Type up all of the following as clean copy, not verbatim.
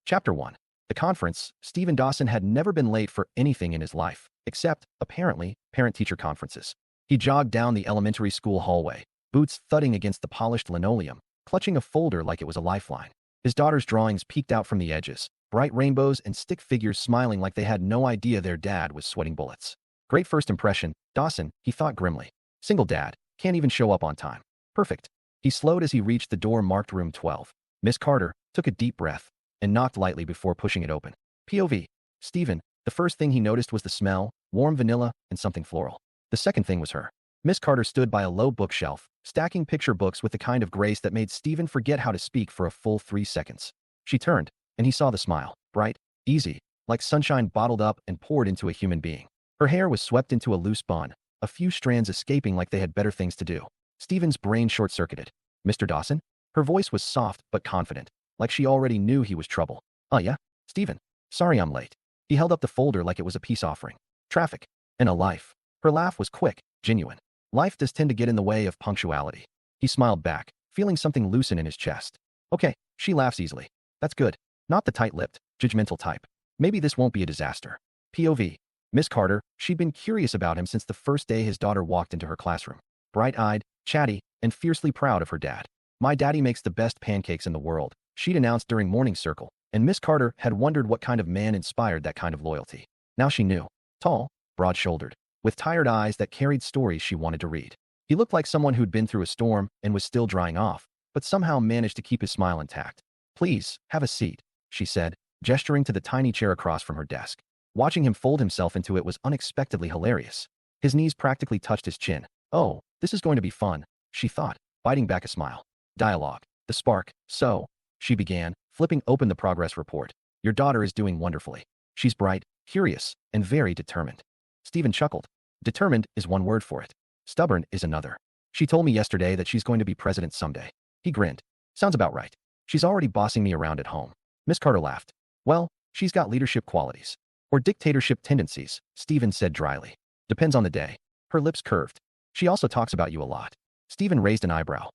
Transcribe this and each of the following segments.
Chapter 1. The conference. Stephen Dawson had never been late for anything in his life, except, apparently, parent-teacher conferences. He jogged down the elementary school hallway, boots thudding against the polished linoleum, clutching a folder like it was a lifeline. His daughter's drawings peeked out from the edges, bright rainbows and stick figures smiling like they had no idea their dad was sweating bullets. Great first impression, Dawson, he thought grimly. Single dad, can't even show up on time. Perfect. He slowed as he reached the door marked room 12. Miss Carter took a deep breath and knocked lightly before pushing it open. POV. Stephen, the first thing he noticed was the smell, warm vanilla, and something floral. The second thing was her. Miss Carter stood by a low bookshelf, stacking picture books with the kind of grace that made Stephen forget how to speak for a full 3 seconds. She turned, and he saw the smile, bright, easy, like sunshine bottled up and poured into a human being. Her hair was swept into a loose bun, a few strands escaping like they had better things to do. Stephen's brain short-circuited. Mr. Dawson? Her voice was soft but confident, like she already knew he was trouble. Yeah? Stephen. Sorry I'm late. He held up the folder like it was a peace offering. Traffic. And a life. Her laugh was quick, genuine. Life does tend to get in the way of punctuality. He smiled back, feeling something loosen in his chest. Okay, she laughs easily. That's good. Not the tight-lipped, judgmental type. Maybe this won't be a disaster. POV. Miss Carter, she'd been curious about him since the first day his daughter walked into her classroom. Bright-eyed, chatty, and fiercely proud of her dad. My daddy makes the best pancakes in the world, she'd announced during morning circle, and Miss Carter had wondered what kind of man inspired that kind of loyalty. Now she knew. Tall, broad-shouldered, with tired eyes that carried stories she wanted to read. He looked like someone who'd been through a storm and was still drying off, but somehow managed to keep his smile intact. Please, have a seat, she said, gesturing to the tiny chair across from her desk. Watching him fold himself into it was unexpectedly hilarious. His knees practically touched his chin. Oh, this is going to be fun, she thought, biting back a smile. Dialogue. The spark. So, she began, flipping open the progress report. Your daughter is doing wonderfully. She's bright, curious, and very determined. Stephen chuckled. Determined is one word for it. Stubborn is another. She told me yesterday that she's going to be president someday. He grinned. Sounds about right. She's already bossing me around at home. Miss Carter laughed. Well, she's got leadership qualities. Or dictatorship tendencies, Stephen said dryly. Depends on the day. Her lips curved. She also talks about you a lot. Stephen raised an eyebrow.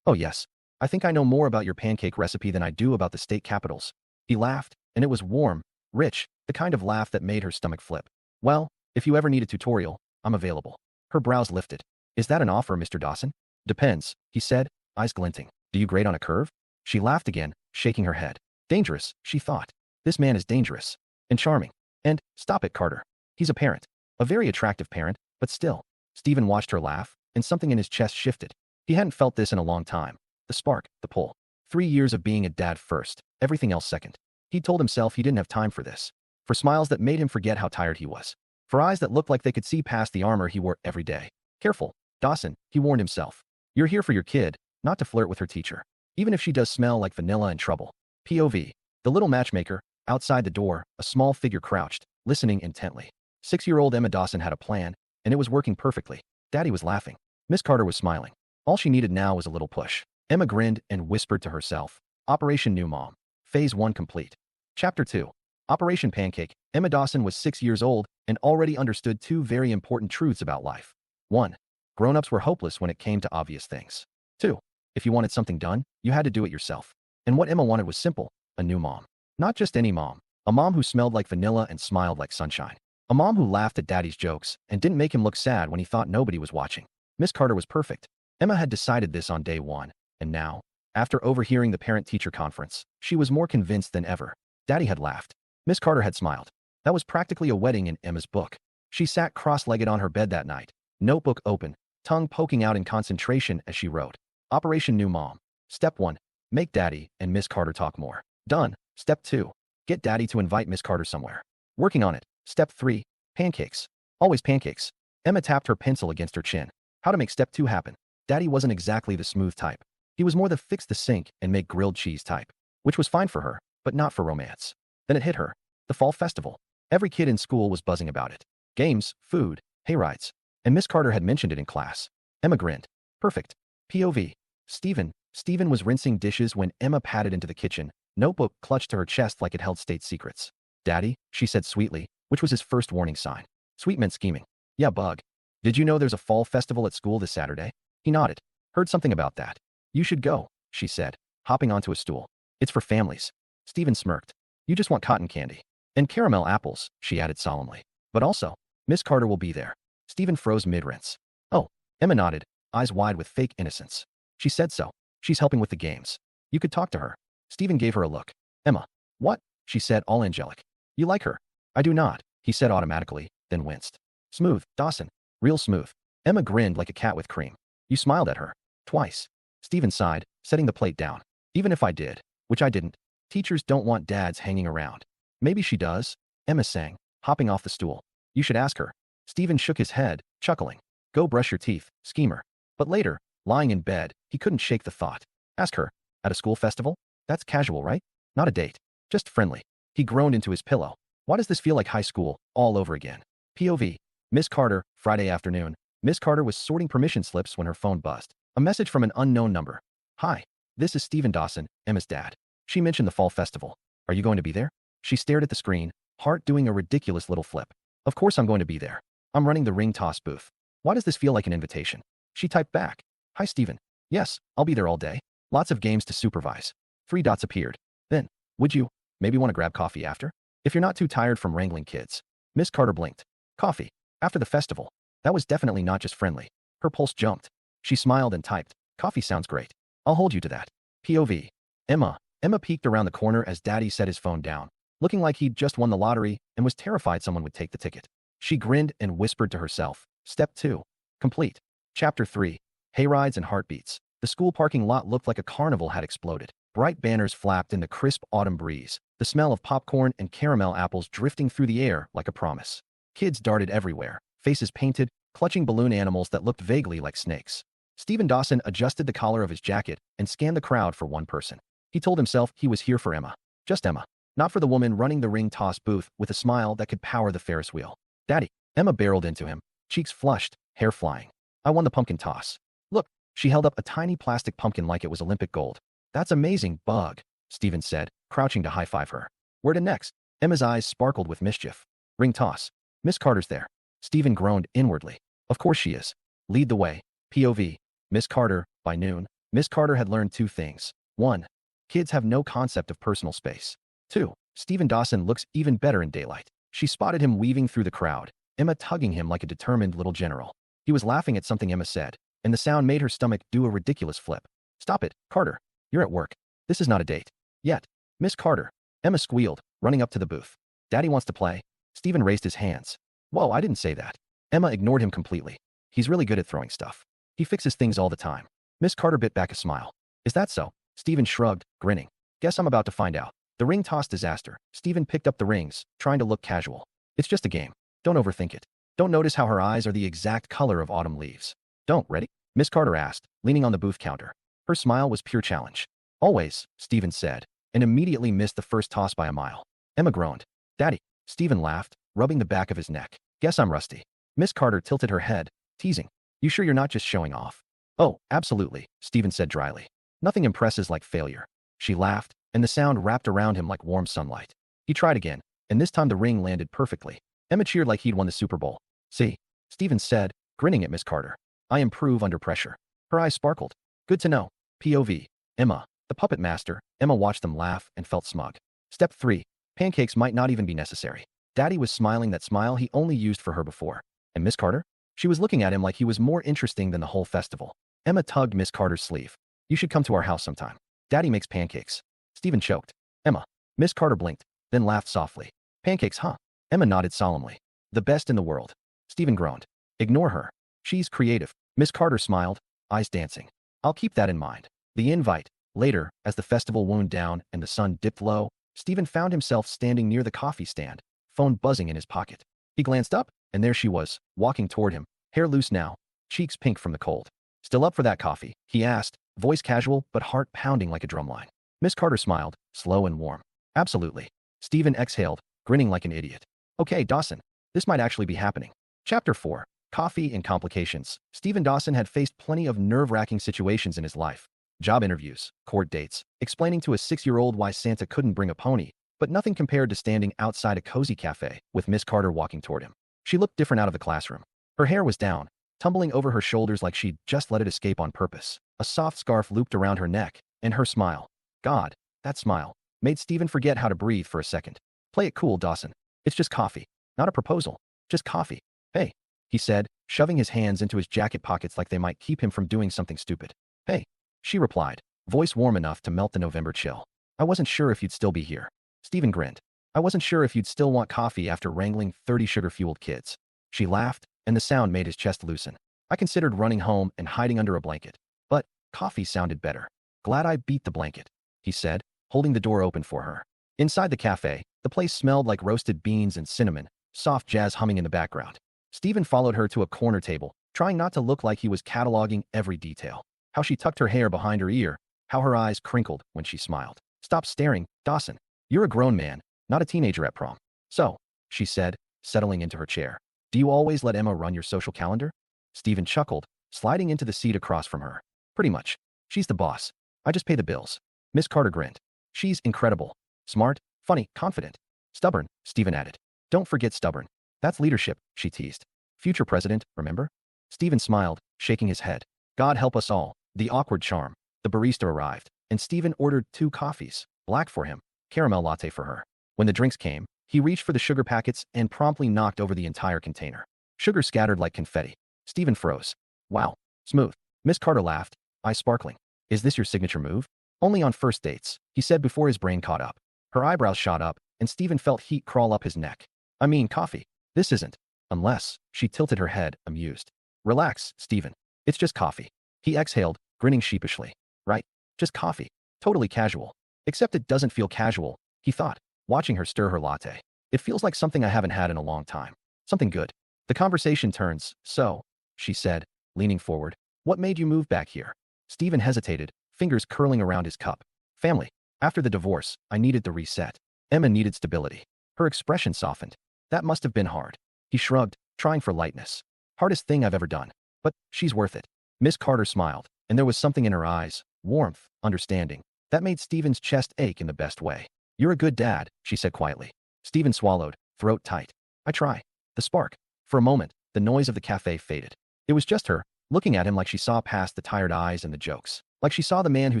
Oh yes. I think I know more about your pancake recipe than I do about the state capitals. He laughed, and it was warm, rich, the kind of laugh that made her stomach flip. Well, if you ever need a tutorial, I'm available. Her brows lifted. Is that an offer, Mr. Dawson? Depends, he said, eyes glinting. Do you grade on a curve? She laughed again, shaking her head. Dangerous, she thought. This man is dangerous. And charming. And, stop it, Carter. He's a parent. A very attractive parent, but still. Stephen watched her laugh, and something in his chest shifted. He hadn't felt this in a long time. The spark, the pull. 3 years of being a dad first, everything else second. He'd told himself he didn't have time for this. For smiles that made him forget how tired he was. For eyes that looked like they could see past the armor he wore every day. Careful, Dawson, he warned himself. You're here for your kid, not to flirt with her teacher. Even if she does smell like vanilla and trouble. POV. The little matchmaker, outside the door, a small figure crouched, listening intently. 6-year-old Emma Dawson had a plan, and it was working perfectly. Daddy was laughing. Miss Carter was smiling. All she needed now was a little push. Emma grinned and whispered to herself. Operation New Mom. Phase 1 complete. Chapter 2. Operation Pancake. Emma Dawson was 6 years old and already understood 2 very important truths about life. 1. Grown-ups were hopeless when it came to obvious things. 2. If you wanted something done, you had to do it yourself. And what Emma wanted was simple. A new mom. Not just any mom. A mom who smelled like vanilla and smiled like sunshine. A mom who laughed at Daddy's jokes and didn't make him look sad when he thought nobody was watching. Miss Carter was perfect. Emma had decided this on day 1, and now, after overhearing the parent-teacher conference, she was more convinced than ever. Daddy had laughed. Miss Carter had smiled. That was practically a wedding in Emma's book. She sat cross-legged on her bed that night, notebook open, tongue poking out in concentration as she wrote. Operation New Mom. Step 1. Make Daddy and Miss Carter talk more. Done. Step 2. Get Daddy to invite Miss Carter somewhere. Working on it. Step 3. Pancakes. Always pancakes. Emma tapped her pencil against her chin. How to make step 2 happen. Daddy wasn't exactly the smooth type. He was more the fix the sink and make grilled cheese type, which was fine for her, but not for romance. Then it hit her. The fall festival. Every kid in school was buzzing about it. Games, food, hayrides. And Miss Carter had mentioned it in class. Emma grinned. Perfect. POV. Stephen was rinsing dishes when Emma padded into the kitchen, notebook clutched to her chest like it held state secrets. Daddy, she said sweetly, which was his first warning sign. Sweet meant scheming. Yeah, bug. Did you know there's a fall festival at school this Saturday? He nodded. Heard something about that. You should go, she said, hopping onto a stool. It's for families. Stephen smirked. You just want cotton candy. And caramel apples, she added solemnly. But also, Miss Carter will be there. Stephen froze mid-rinse. Oh, Emma nodded, eyes wide with fake innocence. She said so. She's helping with the games. You could talk to her. Stephen gave her a look. Emma. What? She said, all angelic. You like her? I do not, he said automatically, then winced. Smooth, Dawson. Real smooth. Emma grinned like a cat with cream. You smiled at her. Twice. Stephen sighed, setting the plate down. Even if I did, which I didn't. Teachers don't want dads hanging around. Maybe she does, Emma sang, hopping off the stool. You should ask her. Stephen shook his head, chuckling. Go brush your teeth, schemer. But later, lying in bed, he couldn't shake the thought. Ask her. At a school festival? That's casual, right? Not a date. Just friendly. He groaned into his pillow. Why does this feel like high school, all over again? POV. Miss Carter, Friday afternoon. Miss Carter was sorting permission slips when her phone buzzed. A message from an unknown number. Hi. This is Stephen Dawson, Emma's dad. She mentioned the fall festival. Are you going to be there? She stared at the screen, heart doing a ridiculous little flip. Of course I'm going to be there. I'm running the ring toss booth. Why does this feel like an invitation? She typed back. Hi, Stephen. Yes, I'll be there all day. Lots of games to supervise. 3 dots appeared. Then, would you maybe want to grab coffee after? If you're not too tired from wrangling kids. Miss Carter blinked. Coffee. After the festival. That was definitely not just friendly. Her pulse jumped. She smiled and typed. Coffee sounds great. I'll hold you to that. POV. Emma. Emma peeked around the corner as Daddy set his phone down, looking like he'd just won the lottery and was terrified someone would take the ticket. She grinned and whispered to herself. Step 2. Complete. Chapter 3. Hayrides and heartbeats. The school parking lot looked like a carnival had exploded. Bright banners flapped in the crisp autumn breeze, the smell of popcorn and caramel apples drifting through the air like a promise. Kids darted everywhere, faces painted, clutching balloon animals that looked vaguely like snakes. Stephen Dawson adjusted the collar of his jacket and scanned the crowd for one person. He told himself he was here for Emma. Just Emma. Not for the woman running the ring toss booth with a smile that could power the Ferris wheel. Daddy. Emma barreled into him, cheeks flushed, hair flying. I won the pumpkin toss. Look, she held up a tiny plastic pumpkin like it was Olympic gold. That's amazing, bug, Stephen said, crouching to high-five her. Where to next? Emma's eyes sparkled with mischief. Ring toss. Miss Carter's there. Stephen groaned inwardly. Of course she is. Lead the way. POV. Miss Carter, by noon. Miss Carter had learned 2 things. 1. Kids have no concept of personal space. 2. Stephen Dawson looks even better in daylight. She spotted him weaving through the crowd, Emma tugging him like a determined little general. He was laughing at something Emma said, and the sound made her stomach do a ridiculous flip. Stop it, Carter. You're at work. This is not a date. Yet. Miss Carter. Emma squealed, running up to the booth. Daddy wants to play. Stephen raised his hands. Whoa, I didn't say that. Emma ignored him completely. He's really good at throwing stuff. He fixes things all the time. Miss Carter bit back a smile. Is that so? Stephen shrugged, grinning. Guess I'm about to find out. The ring toss disaster. Stephen picked up the rings, trying to look casual. It's just a game. Don't overthink it. Don't notice how her eyes are the exact color of autumn leaves. Don't, ready? Miss Carter asked, leaning on the booth counter. Her smile was pure challenge. Always, Stephen said, and immediately missed the first toss by a mile. Emma groaned. Daddy. Stephen laughed, rubbing the back of his neck. Guess I'm rusty. Miss Carter tilted her head, teasing. You sure you're not just showing off? Oh, absolutely, Stephen said dryly. Nothing impresses like failure. She laughed, and the sound wrapped around him like warm sunlight. He tried again, and this time the ring landed perfectly. Emma cheered like he'd won the Super Bowl. See? Stephen said, grinning at Miss Carter. I improve under pressure. Her eyes sparkled. Good to know. POV. Emma. The puppet master. Emma watched them laugh and felt smug. Step 3. Pancakes might not even be necessary. Daddy was smiling that smile he only used for her before. And Miss Carter? She was looking at him like he was more interesting than the whole festival. Emma tugged Miss Carter's sleeve. You should come to our house sometime. Daddy makes pancakes. Stephen choked. Emma. Miss Carter blinked, then laughed softly. Pancakes, huh? Emma nodded solemnly. The best in the world. Stephen groaned. Ignore her. She's creative. Miss Carter smiled, eyes dancing. I'll keep that in mind. The invite. Later, as the festival wound down and the sun dipped low, Stephen found himself standing near the coffee stand, phone buzzing in his pocket. He glanced up, and there she was, walking toward him, hair loose now, cheeks pink from the cold. Still up for that coffee? He asked, voice casual but heart pounding like a drumline. Miss Carter smiled, slow and warm. Absolutely. Stephen exhaled, grinning like an idiot. Okay, Dawson. This might actually be happening. Chapter 4. Coffee and Complications. Stephen Dawson had faced plenty of nerve-wracking situations in his life. Job interviews, court dates, explaining to a 6-year-old why Santa couldn't bring a pony, but nothing compared to standing outside a cozy cafe with Miss Carter walking toward him. She looked different out of the classroom. Her hair was down, tumbling over her shoulders like she'd just let it escape on purpose. A soft scarf looped around her neck, and her smile. God, that smile. made Stephen forget how to breathe for a second. Play it cool, Dawson. It's just coffee. Not a proposal. Just coffee. Hey, he said, shoving his hands into his jacket pockets like they might keep him from doing something stupid. Hey, she replied, voice warm enough to melt the November chill. I wasn't sure if you'd still be here. Stephen grinned. I wasn't sure if you'd still want coffee after wrangling 30 sugar-fueled kids. She laughed, and the sound made his chest loosen. I considered running home and hiding under a blanket, but coffee sounded better. Glad I beat the blanket, he said, holding the door open for her. Inside the cafe, the place smelled like roasted beans and cinnamon, soft jazz humming in the background. Stephen followed her to a corner table, trying not to look like he was cataloging every detail. How she tucked her hair behind her ear, how her eyes crinkled when she smiled. Stop staring, Dawson. You're a grown man, not a teenager at prom. So, she said, settling into her chair. Do you always let Emma run your social calendar? Stephen chuckled, sliding into the seat across from her. Pretty much. She's the boss. I just pay the bills. Miss Carter grinned. She's incredible. Smart, funny, confident. Stubborn, Stephen added. Don't forget stubborn. That's leadership, she teased. Future president, remember? Stephen smiled, shaking his head. God help us all. The awkward charm. The barista arrived, and Stephen ordered 2 coffees, black for him, caramel latte for her. When the drinks came, he reached for the sugar packets and promptly knocked over the entire container. Sugar scattered like confetti. Stephen froze. Wow, smooth. Miss Carter laughed, eyes sparkling. Is this your signature move? Only on first dates, he said before his brain caught up. Her eyebrows shot up, and Stephen felt heat crawl up his neck. I mean, coffee. This isn't. Unless, she tilted her head, amused. Relax, Stephen. It's just coffee. He exhaled, grinning sheepishly. Right, just coffee. Totally casual. Except it doesn't feel casual, he thought, watching her stir her latte. It feels like something I haven't had in a long time. Something good. The conversation turns, so, she said, leaning forward. What made you move back here? Stephen hesitated, fingers curling around his cup. Family. After the divorce, I needed the reset. Emma needed stability. Her expression softened. That must have been hard. He shrugged, trying for lightness. Hardest thing I've ever done. But she's worth it. Miss Carter smiled, and there was something in her eyes, warmth, understanding, that made Stephen's chest ache in the best way. You're a good dad, she said quietly. Stephen swallowed, throat tight. I try. The spark. For a moment, the noise of the cafe faded. It was just her, looking at him like she saw past the tired eyes and the jokes. Like she saw the man who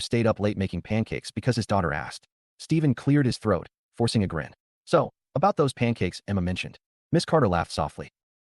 stayed up late making pancakes because his daughter asked. Stephen cleared his throat, forcing a grin. So, about those pancakes Emma mentioned. Miss Carter laughed softly.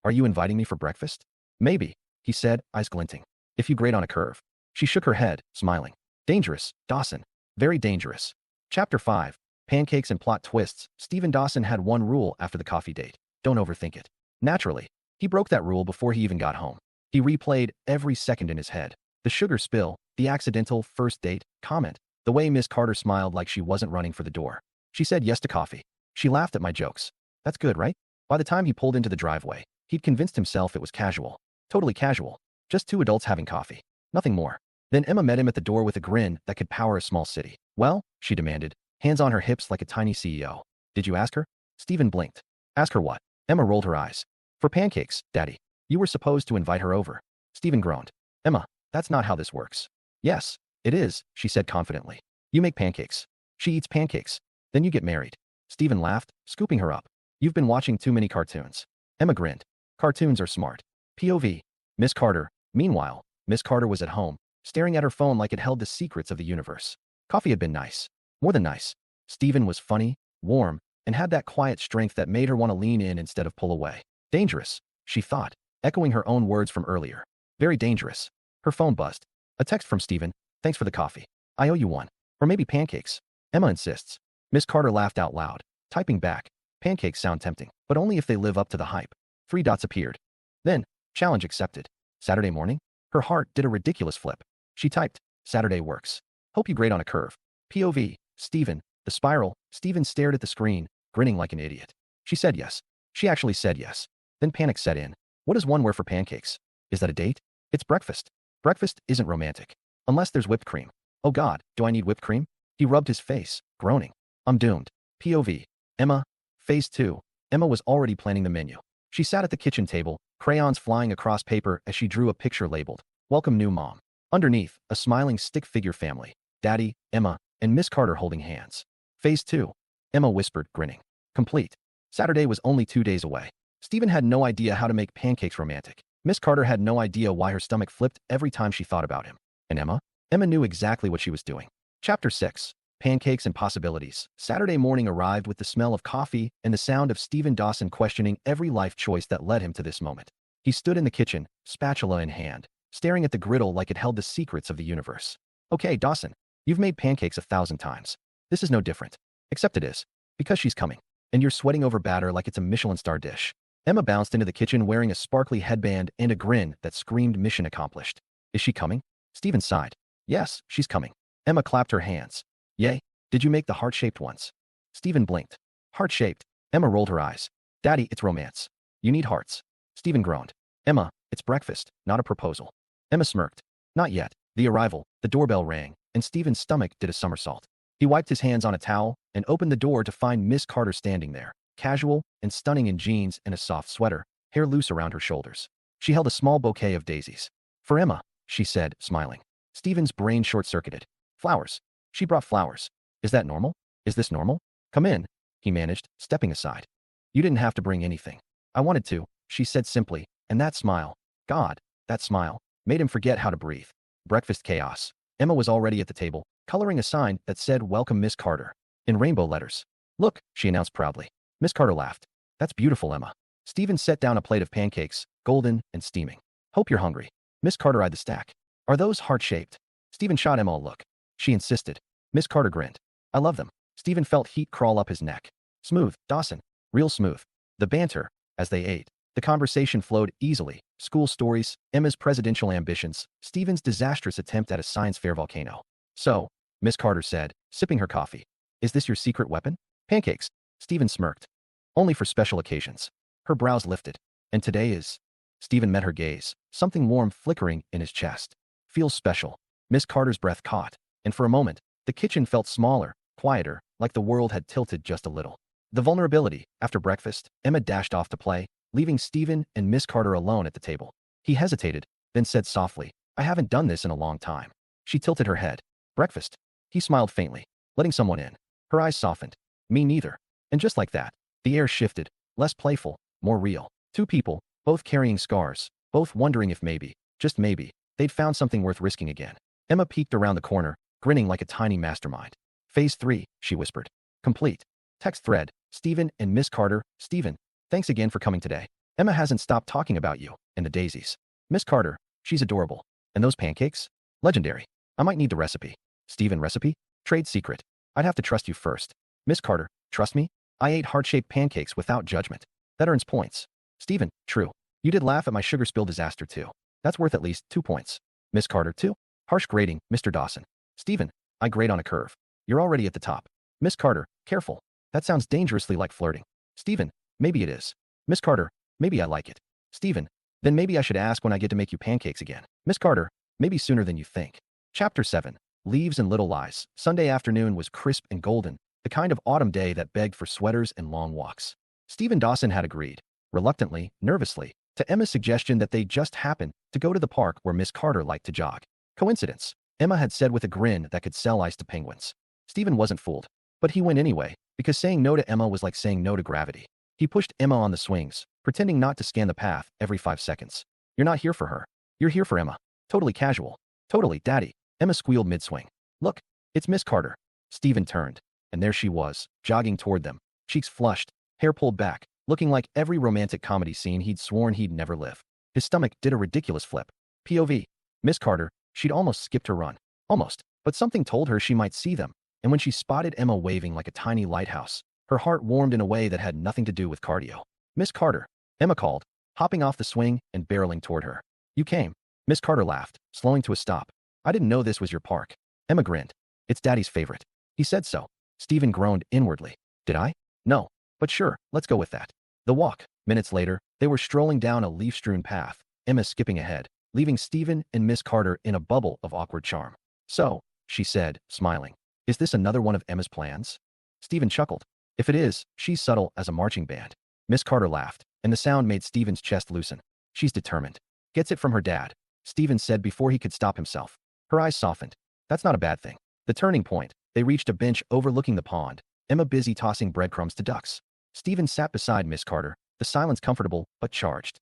Are you inviting me for breakfast? Maybe, he said, eyes glinting. If you grade on a curve. She shook her head, smiling. Dangerous, Dawson. Very dangerous. Chapter 5. Pancakes and Plot Twists. Stephen Dawson had one rule after the coffee date. Don't overthink it. Naturally, he broke that rule before he even got home. He replayed every second in his head. The sugar spill, the accidental first date comment, the way Miss Carter smiled like she wasn't running for the door. She said yes to coffee. She laughed at my jokes. That's good, right? By the time he pulled into the driveway, he'd convinced himself it was casual. Totally casual. Just 2 adults having coffee. Nothing more. Then Emma met him at the door with a grin that could power a small city. Well, she demanded, hands on her hips like a tiny CEO. Did you ask her? Stephen blinked. Ask her what? Emma rolled her eyes. For pancakes, Daddy. You were supposed to invite her over. Stephen groaned. Emma, that's not how this works. Yes, it is, she said confidently. You make pancakes. She eats pancakes. Then you get married. Stephen laughed, scooping her up. You've been watching too many cartoons. Emma grinned. Cartoons are smart. POV. Miss Carter. Meanwhile, Miss Carter was at home, staring at her phone like it held the secrets of the universe. Coffee had been nice. More than nice. Stephen was funny, warm, and had that quiet strength that made her want to lean in instead of pull away. Dangerous, she thought, echoing her own words from earlier. Very dangerous. Her phone buzzed. A text from Stephen. Thanks for the coffee. I owe you one. Or maybe pancakes. Emma insists. Miss Carter laughed out loud, typing back. Pancakes sound tempting, but only if they live up to the hype. 3 dots appeared. Then, challenge accepted. Saturday morning? Her heart did a ridiculous flip. She typed, Saturday works. Hope you grade on a curve. POV, Stephen, the spiral. Stephen stared at the screen, grinning like an idiot. She said yes. She actually said yes. Then panic set in. What does one wear for pancakes? Is that a date? It's breakfast. Breakfast isn't romantic. Unless there's whipped cream. Oh God, do I need whipped cream? He rubbed his face, groaning. I'm doomed. POV. Emma. Phase 2. Emma was already planning the menu. She sat at the kitchen table, crayons flying across paper as she drew a picture labeled, Welcome New Mom. Underneath, a smiling stick figure family. Daddy, Emma, and Miss Carter holding hands. Phase 2. Emma whispered, grinning. Complete. Saturday was only 2 days away. Stephen had no idea how to make pancakes romantic. Miss Carter had no idea why her stomach flipped every time she thought about him. And Emma? Emma knew exactly what she was doing. Chapter 6. Pancakes and Possibilities. Saturday morning arrived with the smell of coffee and the sound of Stephen Dawson questioning every life choice that led him to this moment. He stood in the kitchen, spatula in hand, staring at the griddle like it held the secrets of the universe. Okay, Dawson, you've made pancakes 1,000 times. This is no different. Except it is. Because she's coming. And you're sweating over batter like it's a Michelin star dish. Emma bounced into the kitchen wearing a sparkly headband and a grin that screamed mission accomplished. Is she coming? Stephen sighed. Yes, she's coming. Emma clapped her hands. Yay. Did you make the heart-shaped ones? Stephen blinked. Heart-shaped. Emma rolled her eyes. Daddy, it's romance. You need hearts. Stephen groaned. Emma, it's breakfast, not a proposal. Emma smirked. Not yet. The arrival, the doorbell rang, and Stephen's stomach did a somersault. He wiped his hands on a towel and opened the door to find Miss Carter standing there, casual and stunning in jeans and a soft sweater, hair loose around her shoulders. She held a small bouquet of daisies. For Emma, she said, smiling. Stephen's brain short-circuited. Flowers. She brought flowers. Is that normal? Is this normal? Come in, he managed, stepping aside. You didn't have to bring anything. I wanted to, she said simply, and that smile, God, that smile, made him forget how to breathe. Breakfast chaos. Emma was already at the table, coloring a sign that said, Welcome Miss Carter, in rainbow letters. Look, she announced proudly. Miss Carter laughed. That's beautiful, Emma. Stephen set down a plate of pancakes, golden and steaming. Hope you're hungry. Miss Carter eyed the stack. Are those heart-shaped? Stephen shot Emma a look. She insisted. Miss Carter grinned. I love them. Stephen felt heat crawl up his neck. Smooth, Dawson. Real smooth. The banter, as they ate. The conversation flowed easily. School stories, Emma's presidential ambitions, Stephen's disastrous attempt at a science fair volcano. So, Miss Carter said, sipping her coffee. Is this your secret weapon? Pancakes. Stephen smirked. Only for special occasions. Her brows lifted. And today is? Stephen met her gaze, something warm flickering in his chest. Feels special. Miss Carter's breath caught, and for a moment, the kitchen felt smaller, quieter, like the world had tilted just a little. The vulnerability. After breakfast, Emma dashed off to play, leaving Stephen and Miss Carter alone at the table. He hesitated, then said softly, I haven't done this in a long time. She tilted her head. Breakfast? He smiled faintly, letting someone in. Her eyes softened. Me neither. And just like that, the air shifted, less playful, more real. Two people, both carrying scars, both wondering if maybe, just maybe, they'd found something worth risking again. Emma peeked around the corner, grinning like a tiny mastermind. Phase 3, she whispered. Complete. Text thread, Stephen and Miss Carter. Stephen, thanks again for coming today. Emma hasn't stopped talking about you and the daisies. Miss Carter, she's adorable. And those pancakes? Legendary. I might need the recipe. Stephen, recipe? Trade secret. I'd have to trust you first. Miss Carter, trust me? I ate heart-shaped pancakes without judgment. That earns points. Stephen, true. You did laugh at my sugar spill disaster too. That's worth at least 2 points. Miss Carter, 2. Harsh grading, Mr. Dawson. Stephen, I grade on a curve. You're already at the top. Miss Carter, careful. That sounds dangerously like flirting. Stephen, maybe it is. Miss Carter, maybe I like it. Stephen, then maybe I should ask when I get to make you pancakes again. Miss Carter, maybe sooner than you think. Chapter 7. Leaves and Little Lies. Sunday afternoon was crisp and golden, the kind of autumn day that begged for sweaters and long walks. Stephen Dawson had agreed, reluctantly, nervously, to Emma's suggestion that they just happen to go to the park where Miss Carter liked to jog. Coincidence, Emma had said with a grin that could sell ice to penguins. Stephen wasn't fooled, but he went anyway, because saying no to Emma was like saying no to gravity. He pushed Emma on the swings, pretending not to scan the path every 5 seconds. You're not here for her. You're here for Emma. Totally casual. Totally, Daddy. Emma squealed mid-swing. Look, it's Miss Carter. Stephen turned, and there she was, jogging toward them, cheeks flushed, hair pulled back, looking like every romantic comedy scene he'd sworn he'd never live. His stomach did a ridiculous flip. POV. Miss Carter, she'd almost skipped her run. Almost. But something told her she might see them, and when she spotted Emma waving like a tiny lighthouse, her heart warmed in a way that had nothing to do with cardio. Miss Carter, Emma called, hopping off the swing and barreling toward her. You came. Miss Carter laughed, slowing to a stop. I didn't know this was your park. Emma grinned. It's Daddy's favorite. He said so. Stephen groaned inwardly. Did I? No. But sure, let's go with that. The walk. Minutes later, they were strolling down a leaf-strewn path, Emma skipping ahead, leaving Stephen and Miss Carter in a bubble of awkward charm. So, she said, smiling, is this another one of Emma's plans? Stephen chuckled. If it is, she's subtle as a marching band. Miss Carter laughed, and the sound made Stephen's chest loosen. She's determined. Gets it from her dad, Stephen said before he could stop himself. Her eyes softened. That's not a bad thing. The turning point. They reached a bench overlooking the pond, Emma busy tossing breadcrumbs to ducks. Stephen sat beside Miss Carter, the silence comfortable but charged.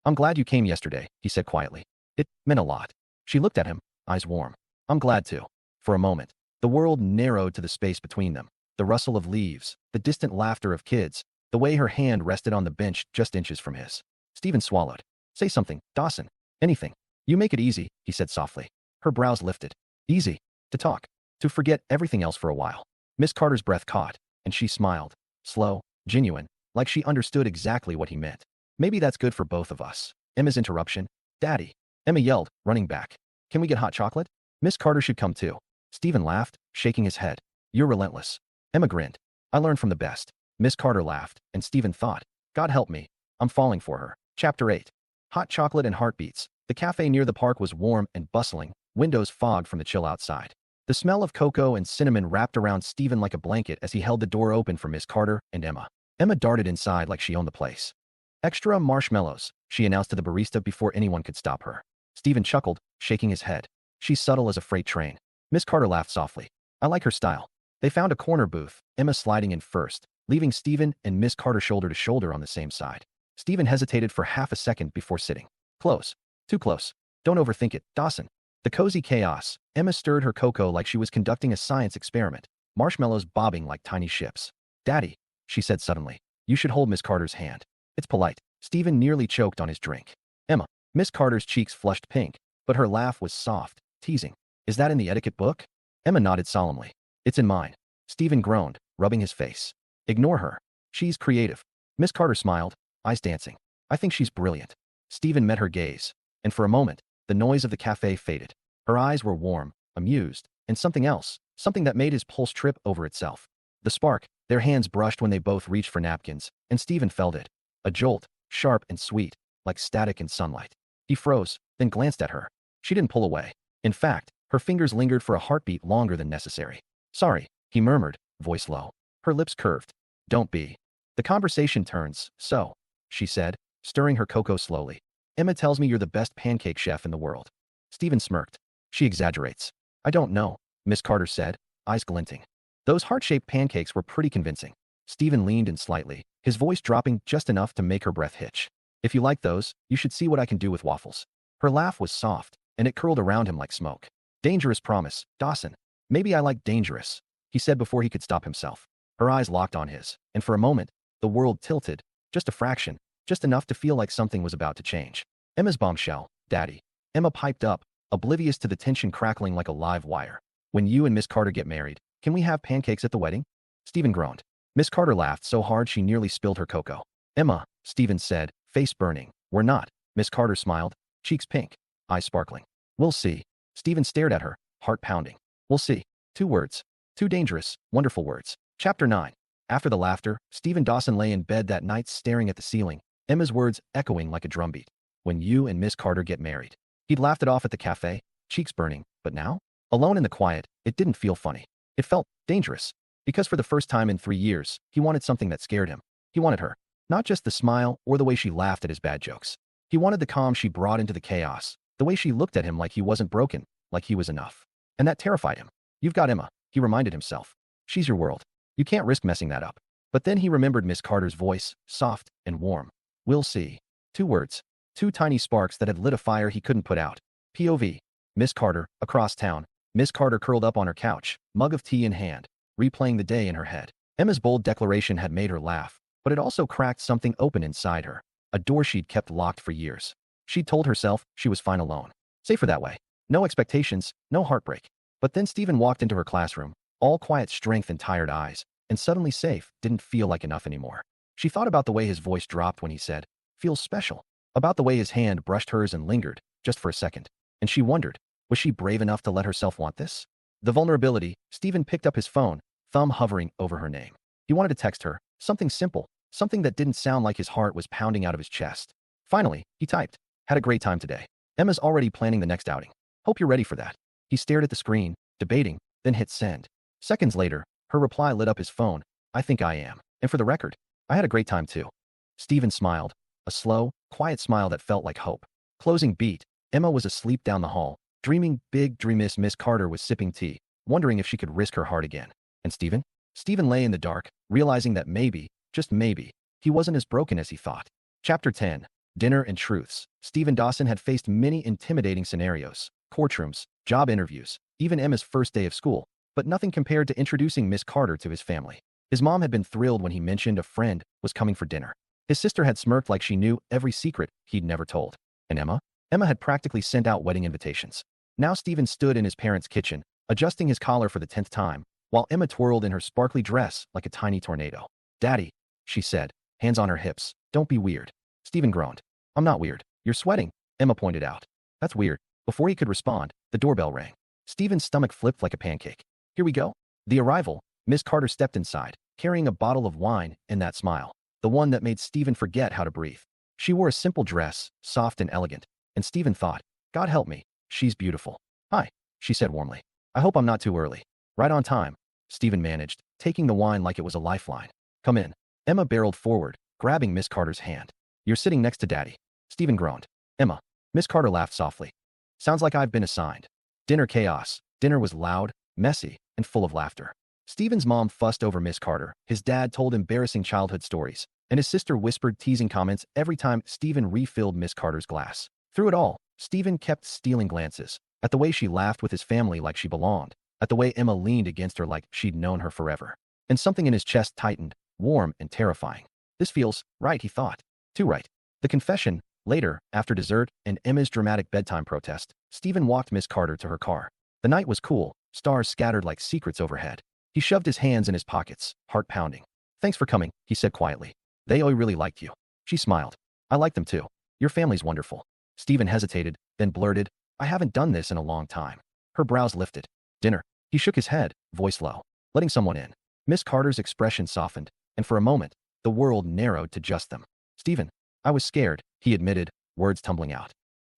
I'm glad you came yesterday, he said quietly. It meant a lot. She looked at him, eyes warm. I'm glad too. For a moment, the The world narrowed to the space between them. The rustle of leaves, the distant laughter of kids, the way her hand rested on the bench just inches from his. Stephen swallowed. Say something, Dawson. Anything. You make it easy, he said softly. Her brows lifted. Easy. To talk. To forget everything else for a while. Miss Carter's breath caught, and she smiled. Slow, genuine, like she understood exactly what he meant. Maybe that's good for both of us. Emma's interruption. Daddy. Emma yelled, running back. Can we get hot chocolate? Miss Carter should come too. Stephen laughed, shaking his head. You're relentless. Emma grinned. I learned from the best. Miss Carter laughed, and Stephen thought, God help me. I'm falling for her. Chapter 8. Hot chocolate and heartbeats. The cafe near the park was warm and bustling, windows fogged from the chill outside. The smell of cocoa and cinnamon wrapped around Stephen like a blanket as he held the door open for Miss Carter and Emma. Emma darted inside like she owned the place. Extra marshmallows, she announced to the barista before anyone could stop her. Stephen chuckled, shaking his head. She's subtle as a freight train. Miss Carter laughed softly. I like her style. They found a corner booth, Emma sliding in first, leaving Stephen and Miss Carter shoulder to shoulder on the same side. Stephen hesitated for half a second before sitting. Close. Too close. Don't overthink it, Dawson. The cozy chaos. Emma stirred her cocoa like she was conducting a science experiment, marshmallows bobbing like tiny ships. Daddy, she said suddenly, you should hold Miss Carter's hand. It's polite. Stephen nearly choked on his drink. Emma. Miss Carter's cheeks flushed pink, but her laugh was soft, teasing. Is that in the etiquette book? Emma nodded solemnly. It's in mine. Stephen groaned, rubbing his face. Ignore her. She's creative. Miss Carter smiled, eyes dancing. I think she's brilliant. Stephen met her gaze, and for a moment, the noise of the cafe faded. Her eyes were warm, amused, and something else, something that made his pulse trip over itself. The spark, their hands brushed when they both reached for napkins, and Stephen felt it. A jolt, sharp and sweet, like static in sunlight. He froze, then glanced at her. She didn't pull away. In fact, her fingers lingered for a heartbeat longer than necessary. Sorry, he murmured, voice low. Her lips curved. Don't be. The conversation turns, so, she said, stirring her cocoa slowly. Emma tells me you're the best pancake chef in the world. Stephen smirked. She exaggerates. I don't know, Miss Carter said, eyes glinting. Those heart-shaped pancakes were pretty convincing. Stephen leaned in slightly, his voice dropping just enough to make her breath hitch. If you like those, you should see what I can do with waffles. Her laugh was soft, and it curled around him like smoke. Dangerous promise, Dawson. Maybe I like dangerous, he said before he could stop himself. Her eyes locked on his, and for a moment, the world tilted, just a fraction, just enough to feel like something was about to change. Emma's bombshell, Daddy. Emma piped up, oblivious to the tension crackling like a live wire. When you and Miss Carter get married, can we have pancakes at the wedding? Stephen groaned. Miss Carter laughed so hard she nearly spilled her cocoa. Emma, Stephen said, face burning. We're not. Miss Carter smiled, cheeks pink, eyes sparkling. We'll see. Stephen stared at her, heart pounding. We'll see. 2 words. 2 dangerous, wonderful words. Chapter 9. After the laughter, Stephen Dawson lay in bed that night staring at the ceiling, Emma's words echoing like a drumbeat. When you and Miss Carter get married. He'd laughed it off at the cafe, cheeks burning, but now? Alone in the quiet, it didn't feel funny. It felt dangerous. Because for the first time in 3 years, he wanted something that scared him. He wanted her. Not just the smile or the way she laughed at his bad jokes. He wanted the calm she brought into the chaos, the way she looked at him like he wasn't broken, like he was enough. And that terrified him. You've got Emma, he reminded himself. She's your world. You can't risk messing that up. But then he remembered Miss Carter's voice, soft and warm. We'll see. 2 words. 2 tiny sparks that had lit a fire he couldn't put out. POV. Miss Carter, across town. Miss Carter curled up on her couch, mug of tea in hand, replaying the day in her head. Emma's bold declaration had made her laugh, but it also cracked something open inside her. A door she'd kept locked for years. She'd told herself she was fine alone. Safer that way. No expectations, no heartbreak. But then Stephen walked into her classroom, all quiet strength and tired eyes, and suddenly safe didn't feel like enough anymore. She thought about the way his voice dropped when he said, feels special. About the way his hand brushed hers and lingered, just for a second. And she wondered, was she brave enough to let herself want this? The vulnerability, Stephen picked up his phone, thumb hovering over her name. He wanted to text her, something simple, something that didn't sound like his heart was pounding out of his chest. Finally, he typed, had a great time today. Emma's already planning the next outing. Hope you're ready for that. He stared at the screen, debating, then hit send. Seconds later, her reply lit up his phone. I think I am. And for the record, I had a great time too. Stephen smiled, a slow, quiet smile that felt like hope. Closing beat, Emma was asleep down the hall, dreaming big dreams. Miss Carter was sipping tea, wondering if she could risk her heart again. And Stephen? Stephen lay in the dark, realizing that maybe, just maybe, he wasn't as broken as he thought. Chapter 10. Dinner and Truths. Stephen Dawson had faced many intimidating scenarios, courtrooms, job interviews, even Emma's first day of school. but nothing compared to introducing Miss Carter to his family. His mom had been thrilled when he mentioned a friend was coming for dinner. His sister had smirked like she knew every secret he'd never told. And Emma? Emma had practically sent out wedding invitations. Now Stephen stood in his parents' kitchen, adjusting his collar for the 10th time, while Emma twirled in her sparkly dress like a tiny tornado. "Daddy," she said, hands on her hips, "don't be weird." Stephen groaned. "I'm not weird. You're sweating," Emma pointed out. "That's weird." Before he could respond, the doorbell rang. Stephen's stomach flipped like a pancake. "Here we go." The arrival, Miss Carter stepped inside, carrying a bottle of wine and that smile, the one that made Stephen forget how to breathe. She wore a simple dress, soft and elegant, and Stephen thought, "God help me, she's beautiful." "Hi," she said warmly. "I hope I'm not too early." "Right on time," Stephen managed, taking the wine like it was a lifeline. "Come in." Emma barreled forward, grabbing Miss Carter's hand. "You're sitting next to Daddy." Stephen groaned. "Emma." Miss Carter laughed softly. "Sounds like I've been assigned." Dinner chaos. Dinner was loud, messy, and full of laughter. Stephen's mom fussed over Miss Carter, his dad told embarrassing childhood stories, and his sister whispered teasing comments every time Stephen refilled Miss Carter's glass. Through it all, Stephen kept stealing glances, at the way she laughed with his family like she belonged, at the way Emma leaned against her like she'd known her forever. And something in his chest tightened, warm and terrifying. This feels right, he thought. Too right. The confession. Later, after dessert and Emma's dramatic bedtime protest, Stephen walked Miss Carter to her car. The night was cool, stars scattered like secrets overhead. He shoved his hands in his pockets, heart pounding. "Thanks for coming," he said quietly. "They really liked you." She smiled. "I like them too. Your family's wonderful." Stephen hesitated, then blurted, "I haven't done this in a long time." Her brows lifted. "Dinner." He shook his head, voice low. "Letting someone in." Miss Carter's expression softened, and for a moment, the world narrowed to just them. "Stephen, I was scared," he admitted, words tumbling out.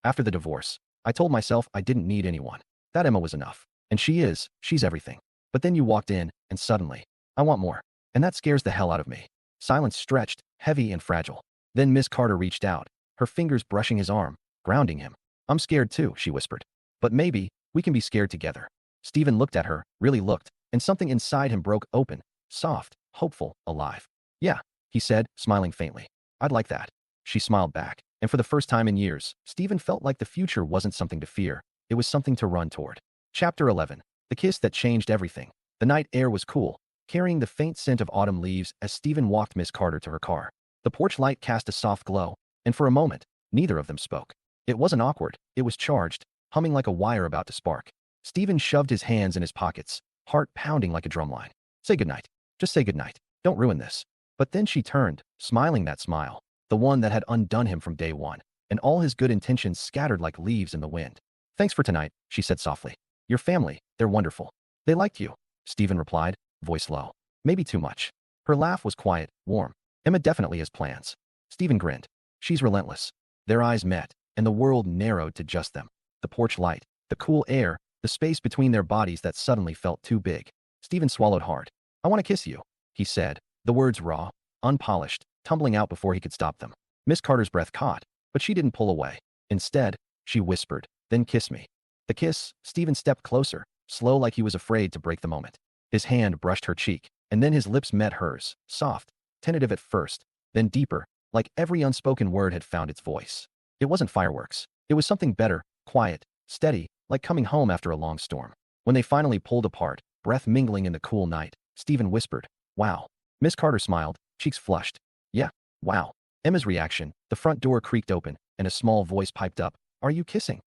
"After the divorce, I told myself I didn't need anyone. That Emma was enough. And she's everything. But then you walked in, and suddenly, I want more. And that scares the hell out of me." Silence stretched, heavy and fragile. Then Miss Carter reached out, her fingers brushing his arm, grounding him. "I'm scared too," she whispered. "But maybe, we can be scared together." Stephen looked at her, really looked, and something inside him broke open, soft, hopeful, alive. "Yeah," he said, smiling faintly. "I'd like that." She smiled back, and for the first time in years, Stephen felt like the future wasn't something to fear, it was something to run toward. Chapter 11. The kiss that changed everything. The night air was cool, carrying the faint scent of autumn leaves as Stephen walked Miss Carter to her car. The porch light cast a soft glow, and for a moment, neither of them spoke. It wasn't awkward, it was charged, humming like a wire about to spark. Stephen shoved his hands in his pockets, heart pounding like a drumline. "Say goodnight. Just say goodnight. Don't ruin this." But then she turned, smiling that smile, the one that had undone him from day one, and all his good intentions scattered like leaves in the wind. "Thanks for tonight," she said softly. "Your family, they're wonderful." "They liked you," Stephen replied, voice low. "Maybe too much." Her laugh was quiet, warm. "Emma definitely has plans." Stephen grinned. "She's relentless." Their eyes met, and the world narrowed to just them. The porch light, the cool air, the space between their bodies that suddenly felt too big. Stephen swallowed hard. "I want to kiss you," he said, the words raw, unpolished, tumbling out before he could stop them. Miss Carter's breath caught, but she didn't pull away. Instead, she whispered, "Then kiss me." The kiss, Stephen stepped closer, slow like he was afraid to break the moment. His hand brushed her cheek, and then his lips met hers, soft, tentative at first, then deeper, like every unspoken word had found its voice. It wasn't fireworks. It was something better, quiet, steady, like coming home after a long storm. When they finally pulled apart, breath mingling in the cool night, Stephen whispered, "Wow." Miss Carter smiled, cheeks flushed. "Yeah, wow." Emma's reaction, the front door creaked open, and a small voice piped up, "Are you kissing?"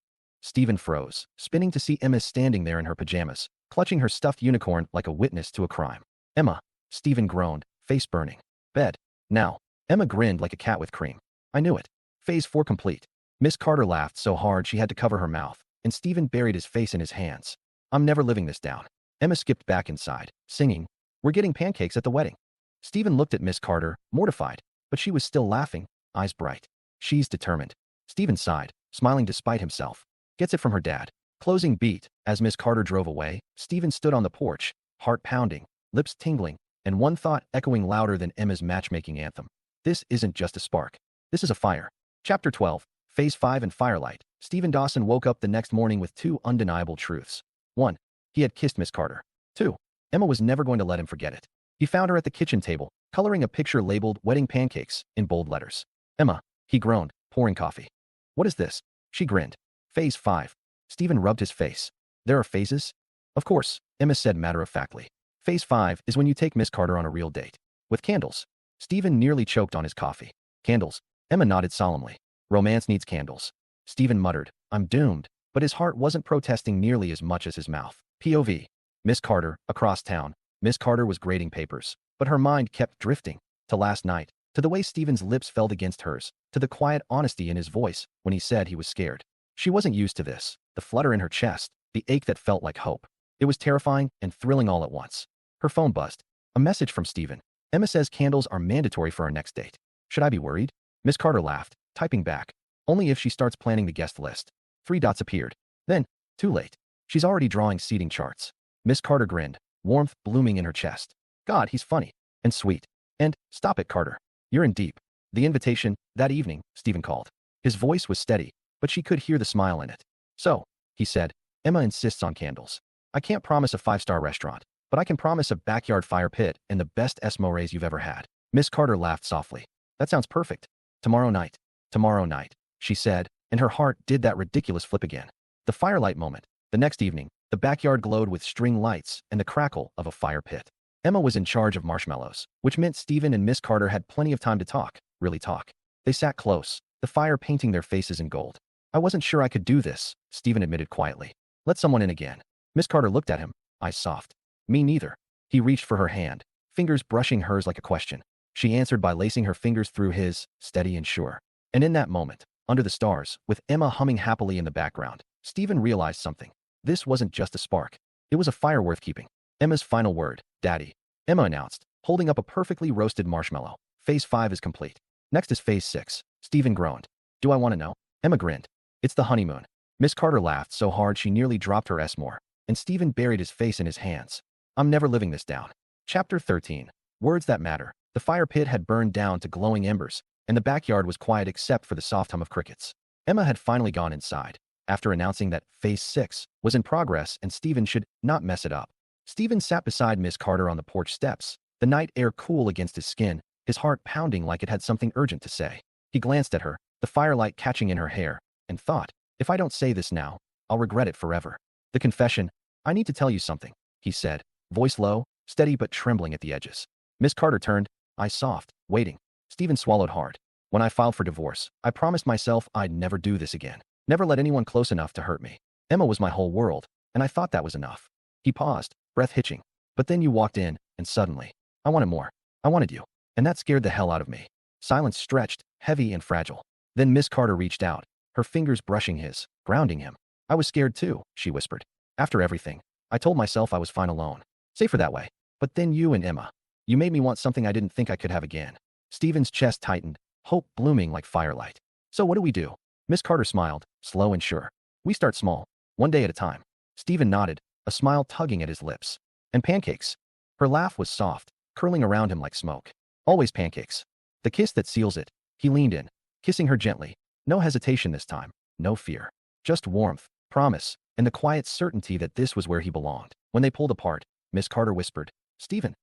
Stephen froze, spinning to see Emma standing there in her pajamas, clutching her stuffed unicorn like a witness to a crime. "Emma," Stephen groaned, face burning. "Bed. Now." Emma grinned like a cat with cream. "I knew it. Phase 4 complete." Miss Carter laughed so hard she had to cover her mouth, and Stephen buried his face in his hands. "I'm never living this down." Emma skipped back inside, singing, "We're getting pancakes at the wedding." Stephen looked at Miss Carter, mortified, but she was still laughing, eyes bright. "She's determined." Stephen sighed, smiling despite himself. "Gets it from her dad." Closing beat, as Miss Carter drove away, Stephen stood on the porch, heart pounding, lips tingling, and one thought echoing louder than Emma's matchmaking anthem. This isn't just a spark. This is a fire. Chapter 12. Phase 5 and Firelight. Stephen Dawson woke up the next morning with two undeniable truths. 1. He had kissed Miss Carter. 2. Emma was never going to let him forget it. He found her at the kitchen table, coloring a picture labeled "Wedding Pancakes" in bold letters. "Emma," he groaned, pouring coffee. "What is this?" She grinned. "Phase 5. Stephen rubbed his face. "There are phases?" Of course, Emma said matter-of-factly. Phase 5 is when you take Miss Carter on a real date. With candles. Stephen nearly choked on his coffee. Candles. Emma nodded solemnly. Romance needs candles. Stephen muttered, I'm doomed, but his heart wasn't protesting nearly as much as his mouth. POV. Miss Carter, across town. Miss Carter was grading papers, but her mind kept drifting. To last night, to the way Stephen's lips felt against hers, to the quiet honesty in his voice when he said he was scared. She wasn't used to this, the flutter in her chest, the ache that felt like hope. It was terrifying and thrilling all at once. Her phone buzzed. A message from Stephen. Emma says candles are mandatory for our next date. Should I be worried? Miss Carter laughed, typing back. Only if she starts planning the guest list. 3 dots appeared. Then, too late. She's already drawing seating charts. Miss Carter grinned, warmth blooming in her chest. God, he's funny. And sweet. And, stop it, Carter. You're in deep. The invitation, that evening, Stephen called. His voice was steady, but she could hear the smile in it. So, he said, Emma insists on candles. I can't promise a 5-star restaurant, but I can promise a backyard fire pit and the best esmores you've ever had. Miss Carter laughed softly. That sounds perfect. Tomorrow night, she said, and her heart did that ridiculous flip again. The firelight moment. The next evening, the backyard glowed with string lights and the crackle of a fire pit. Emma was in charge of marshmallows, which meant Stephen and Miss Carter had plenty of time to talk, really talk. They sat close, the fire painting their faces in gold. I wasn't sure I could do this, Stephen admitted quietly. Let someone in again. Miss Carter looked at him, eyes soft. Me neither. He reached for her hand, fingers brushing hers like a question. She answered by lacing her fingers through his, steady and sure. And in that moment, under the stars, with Emma humming happily in the background, Stephen realized something. This wasn't just a spark. It was a fire worth keeping. Emma's final word, Daddy. Emma announced, holding up a perfectly roasted marshmallow. Phase 5 is complete. Next is Phase 6. Stephen groaned. Do I want to know? Emma grinned. It's the honeymoon. Miss Carter laughed so hard she nearly dropped her S-more, and Stephen buried his face in his hands. I'm never living this down. Chapter 13. Words that matter. The fire pit had burned down to glowing embers, and the backyard was quiet except for the soft hum of crickets. Emma had finally gone inside, after announcing that Phase 6 was in progress and Stephen should not mess it up. Stephen sat beside Miss Carter on the porch steps, the night air cool against his skin, his heart pounding like it had something urgent to say. He glanced at her, the firelight catching in her hair, and thought, if I don't say this now, I'll regret it forever. The confession. I need to tell you something, he said, voice low, steady but trembling at the edges. Miss Carter turned, eyes soft, waiting. Stephen swallowed hard. When I filed for divorce, I promised myself I'd never do this again. Never let anyone close enough to hurt me. Emma was my whole world, and I thought that was enough. He paused, breath hitching. But then you walked in, and suddenly, I wanted more. I wanted you. And that scared the hell out of me. Silence stretched, heavy and fragile. Then Miss Carter reached out, her fingers brushing his, grounding him. I was scared too, she whispered. After everything, I told myself I was fine alone. Safer that way. But then you and Emma. You made me want something I didn't think I could have again. Stephen's chest tightened, hope blooming like firelight. So what do we do? Miss Carter smiled, slow and sure. We start small, one day at a time. Stephen nodded, a smile tugging at his lips. And pancakes. Her laugh was soft, curling around him like smoke. Always pancakes. The kiss that seals it. He leaned in, kissing her gently. No hesitation this time, no fear. Just warmth, promise, and the quiet certainty that this was where he belonged. When they pulled apart, Miss Carter whispered, Stephen.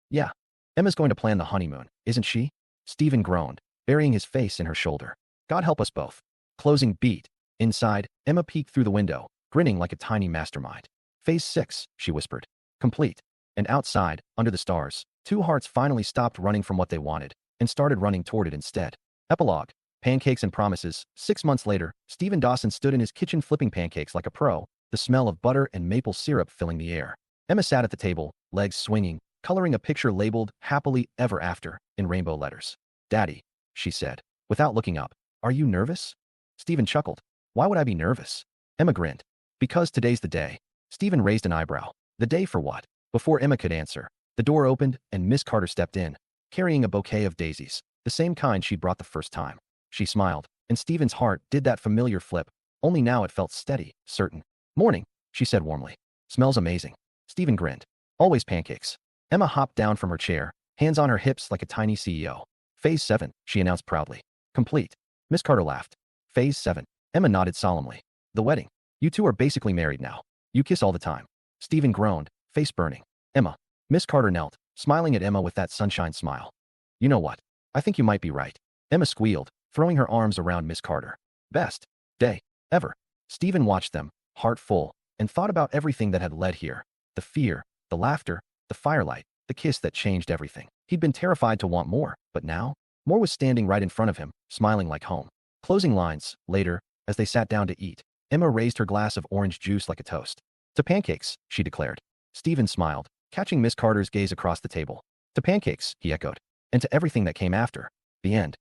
Yeah. Emma's going to plan the honeymoon, isn't she? Stephen groaned, burying his face in her shoulder. God help us both. Closing beat. Inside, Emma peeked through the window, grinning like a tiny mastermind. Phase 6, she whispered. Complete. And outside, under the stars, two hearts finally stopped running from what they wanted and started running toward it instead. Epilogue. Pancakes and Promises. 6 months later, Stephen Dawson stood in his kitchen flipping pancakes like a pro, the smell of butter and maple syrup filling the air. Emma sat at the table, legs swinging, coloring a picture labeled Happily Ever After in rainbow letters. Daddy, she said, without looking up. Are you nervous? Stephen chuckled. Why would I be nervous? Emma grinned. Because today's the day. Stephen raised an eyebrow. The day for what? Before Emma could answer, the door opened and Miss Carter stepped in, carrying a bouquet of daisies, the same kind she'd brought the first time. She smiled, and Stephen's heart did that familiar flip, only now it felt steady, certain. Morning, she said warmly. Smells amazing. Stephen grinned. Always pancakes. Emma hopped down from her chair, hands on her hips like a tiny CEO. Phase 7, she announced proudly. Complete. Miss Carter laughed. Phase 7. Emma nodded solemnly. The wedding. You two are basically married now. You kiss all the time. Stephen groaned, face burning. Emma. Miss Carter knelt, smiling at Emma with that sunshine smile. You know what? I think you might be right. Emma squealed, throwing her arms around Miss Carter. Best day ever. Stephen watched them, heart full, and thought about everything that had led here. The fear, the laughter, the firelight, the kiss that changed everything. He'd been terrified to want more, but now, more was standing right in front of him, smiling like home. Closing lines. Later, as they sat down to eat, Emma raised her glass of orange juice like a toast. "To pancakes," she declared. Stephen smiled, catching Miss Carter's gaze across the table. "To pancakes," he echoed. "And to everything that came after." The end.